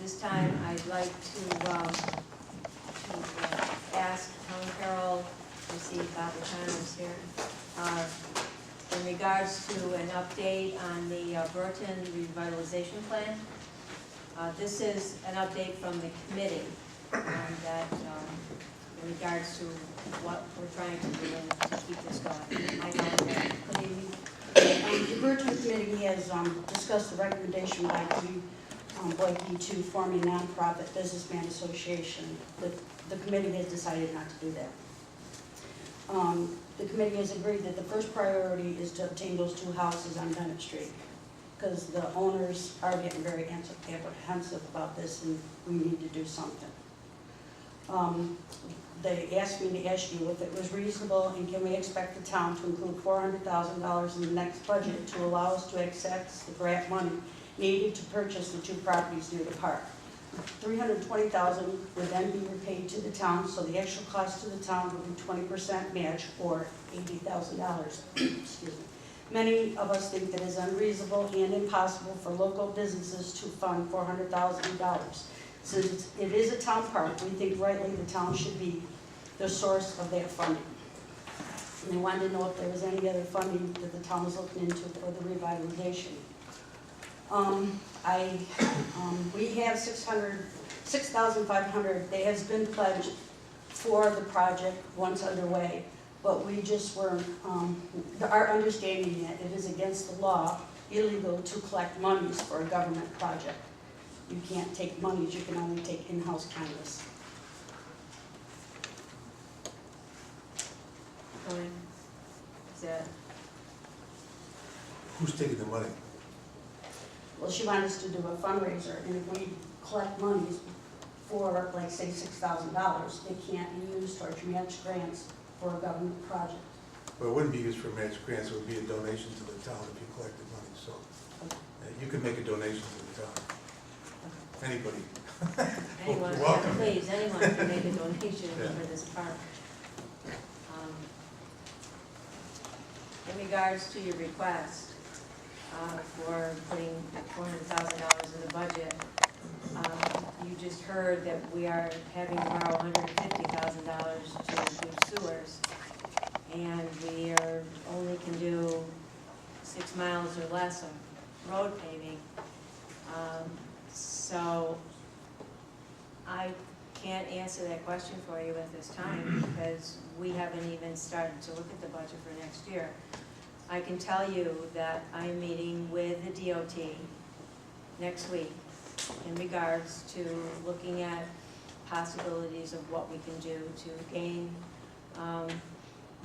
this time, I'd like to ask Helen Carrol, to see if Bob is here, in regards to an update on the Brewerton Revitalization Plan. This is an update from the committee that in regards to what we're trying to do to keep this going. I know. Good evening. The Brewerton Committee has discussed the recommendation by Blakey to form a nonprofit businessman association. The committee has decided not to do that. The committee has agreed that the first priority is to obtain those 2 houses on Bennett Street, because the owners are getting very apprehensive about this, and we need to do something. They asked me to ask you if it was reasonable, and can we expect the town to include $400,000 in the next budget to allow us to access the grant money needed to purchase the 2 properties near the park. $320,000 would then be repaid to the town, so the actual cost to the town would be 20% match, or $80,000. Excuse me. Many of us think that it is unreasonable and impossible for local businesses to fund $400,000. Since it is a town park, we think rightly the town should be the source of that funding. And they wanted to know if there was any other funding that the town was looking into for the revitalization. We have $6,500 that has been pledged for the project once underway, but we just weren't, our understanding that it is against the law, illegal to collect monies for a government project. You can't take monies, you can only take in-house canvas. Is that, Who's taking the money? Well, she wanted us to do a fundraiser, and if we collect monies for, like, say, $6,000, it can't be used towards match grants for a government project. Well, it wouldn't be used for match grants, it would be a donation to the town if you collected money, so you could make a donation to the town. Anybody. anyone, You're welcome. please, anyone can make a donation Yeah. for this park. In regards to your request for putting $400,000 in the budget, you just heard that we are having to borrow $150,000 to do sewers, and we only can do 6 miles or less of road paving. So I can't answer that question for you at this time because we haven't even started to look at the budget for next year. I can tell you that I'm meeting with the DOT next week in regards to looking at possibilities of what we can do to gain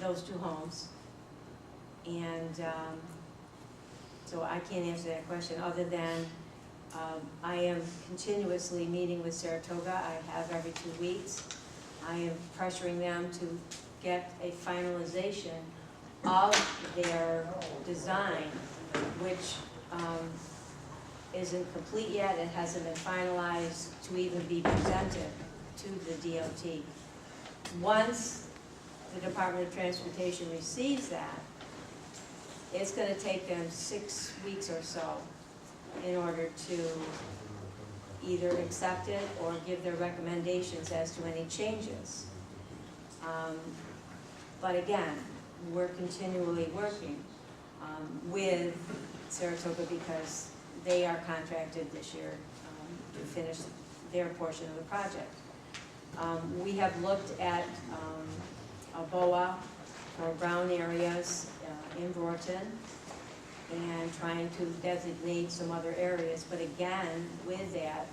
those 2 homes. And so I can't answer that question other than I am continuously meeting with Saratoga. I have every 2 weeks. I am pressuring them to get a finalization of their design, which isn't complete yet. It hasn't been finalized to even be presented to the DOT. Once the Department of Transportation receives that, it's going to take them 6 weeks or so in order to either accept it or give their recommendations as to any changes. But again, we're continually working with Saratoga because they are contracted this year to finish their portion of the project. We have looked at a BOA or brown areas in Brewerton and trying to designate some other areas, but again, with that,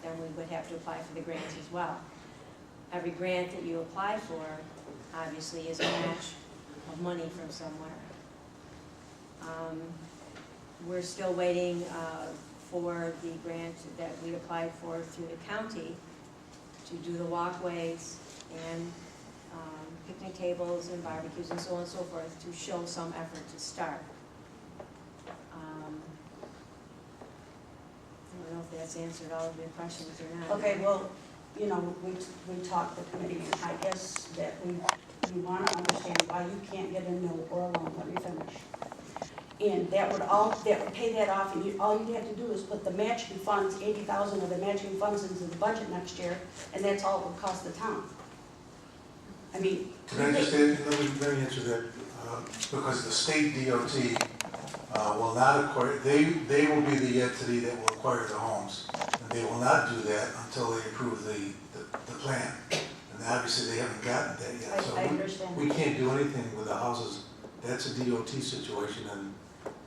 then we would have to apply for the grants as well. Every grant that you apply for, obviously, is a match of money from somewhere. We're still waiting for the grant that we applied for through the county to do the walkways and picnic tables and barbecues and so on and so forth to show some effort to start. I don't know if that's answered all of your questions or not. Okay, well, we talked the committee, and I guess that we want to understand why you can't get a no or a loan. Let me finish. And that would pay that off, and all you'd have to do is put the matching funds, 80,000 of the matching funds into the budget next year, and that's all it would cost the town. I mean. Can I just add, let me answer that, because the state DOT will not acquire, they will be the entity that will acquire the homes. And they will not do that until they approve the plan. And obviously, they haven't gotten that yet. So I understand. we can't do anything with the houses. That's a DOT situation, and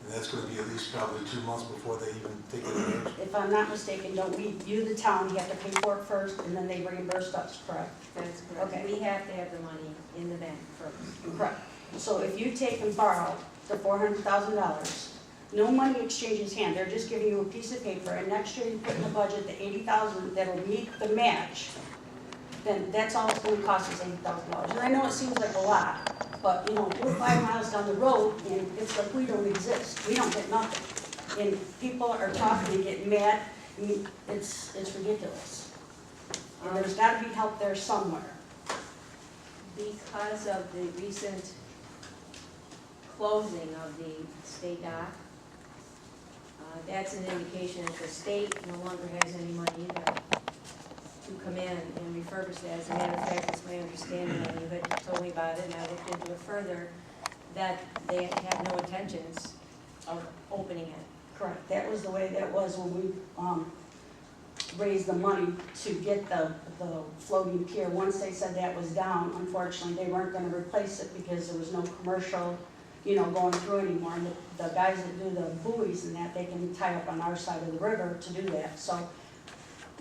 that's going to be at least probably 2 months before they even take it in. If I'm not mistaken, don't we, you, the town, you have to pay for it first, and then they reimburse us, correct? That's correct. Okay. We have to have the money in the bank first. Correct. So if you take and borrow the $400,000, no money exchanges hands, they're just giving you a piece of paper, and next year you put in the budget the 80,000 that'll meet the match, then that's all it's gonna cost is $80,000. And I know it seems like a lot, but you know, we're 5 miles down the road, and it's like we don't exist, we don't get nothing. And people are talking and getting mad, I mean, it's ridiculous. And there's gotta be help there somewhere. Because of the recent closing of the state dock, that's an indication that the state no longer has any money either to come in and refurbish that. As a matter of fact, it's my understanding, and you had told me about it, and I looked into it further, that they have no intentions of opening it. Correct, that was the way that was when we raised the money to get the floating pier. Once they said that was down, unfortunately, they weren't gonna replace it because there was no commercial, you know, going through anymore. And the guys that do the buoys and that, they can tie up on our side of the river to do that. So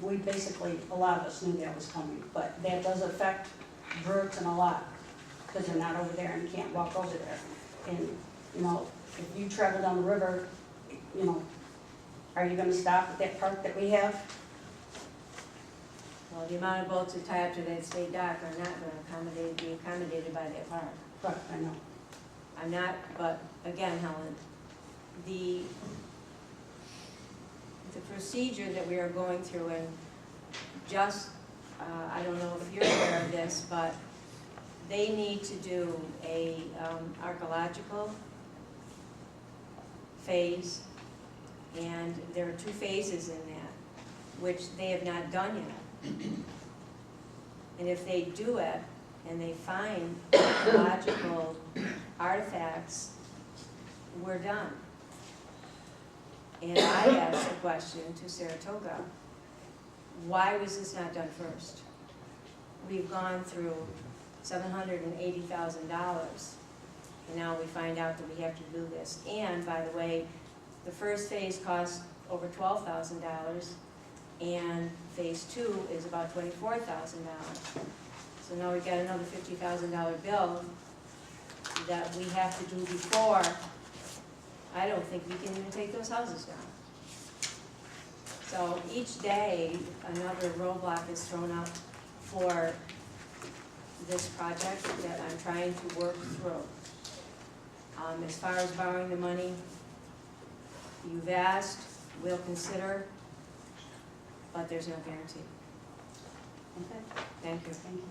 we basically, a lot of us knew that was coming, but that does affect Brewerton a lot because they're not over there and can't walk over there. And, you know, if you travel down the river, you know, are you gonna stop at that park that we have? Well, the amount of boats that tie up to that state dock are not going to be accommodated by that park. Correct, I know. I'm not, but again, Helen, the procedure that we are going through, and just, I don't know if you're aware of this, but they need to do a archaeological phase, and there are 2 phases in that, which they have not done yet. And if they do it, and they find archaeological artifacts, we're done. And I asked the question to Saratoga, why was this not done first? We've gone through $780,000, and now we find out that we have to do this. And by the way, the first phase cost over $12,000, and phase 2 is about $24,000. So now we've got another $50,000 bill that we have to do before. I don't think we can even take those houses down. So each day, another roadblock is thrown up for this project that I'm trying to work through. As far as borrowing the money, you've asked, we'll consider, but there's no guarantee. Okay, Thank you. thank you.